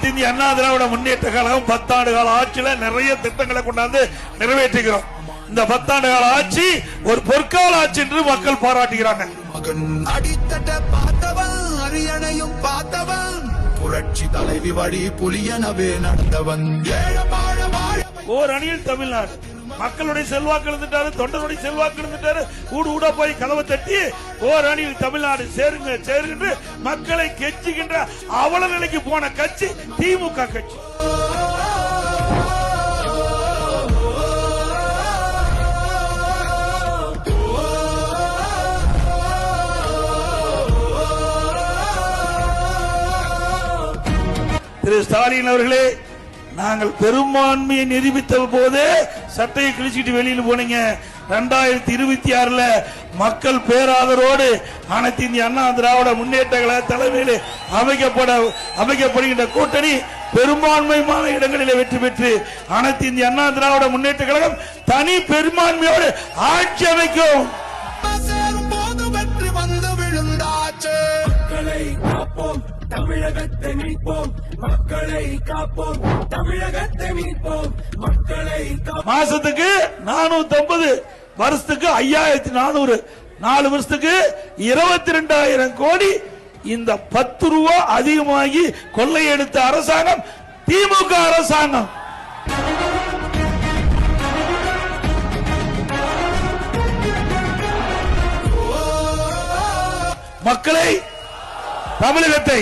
அனைத்து இந்திய அண்ணா திராவிட முன்னேற்ற கழகம் 10 ஆண்டு கால ஆட்சியில நிறைய திட்டங்களை கொண்டாந்து நிறைவேற்றுகிறோம். இந்த 10 ஆண்டு கால ஆட்சி ஒரு பொற்கால ஆட்சி என்று மக்கள் பாராட்டுகிறாங்க. அடித்தட்ட பார்த்தவன் அரியணையும் பார்த்தவன் புரட்சி தலைவி வழி புலியனவே நடந்தவன். ஓர் அணியில் தமிழ்நாடு மக்களுடைய செல்வாக்கு இருந்துட்டாரு, தொண்டருடைய செல்வாக்கு இருந்துட்டாரு. ஊடு ஊடா போய் கதவை தட்டி ஓர் அணியில் தமிழ்நாடு சேருங்க சேருகின்ற மக்களை கெஞ்சுகின்ற அவல நிலைக்கு போன கட்சி திமுக கட்சி. திரு ஸ்டாலின் அவர்களே, நாங்கள் பெரும்பான்மையை நிரூபித்த போதே சட்டையை கிழிச்சிட்டு வெளியில் போனீங்க. 2026 மக்கள் பேராதரோடு அனைத்து இந்திய அண்ணா திராவிட முன்னேற்ற கழக தலைமையில் அமைக்கப்படுகின்ற கூட்டணி பெரும்பான்மையான இடங்களில் வெற்றி பெற்று அனைத்து இந்திய அண்ணா திராவிட முன்னேற்ற கழகம் தனி பெரும்பான்மையோடு ஆட்சி அமைக்கும். தமிழகத்தை மீட்போம், மக்களை காப்போம், தமிழகத்தை மீட்போம், மக்களை மாசத்துக்கு 450, வருஷத்துக்கு 5400, 4 வருஷத்துக்கு 22,000 கோடி. இந்த 10 ரூபா அதிகமாகி கொள்ளையெடுத்த அரசாங்கம் திமுக அரசாங்கம். மக்களை, தமிழகத்தை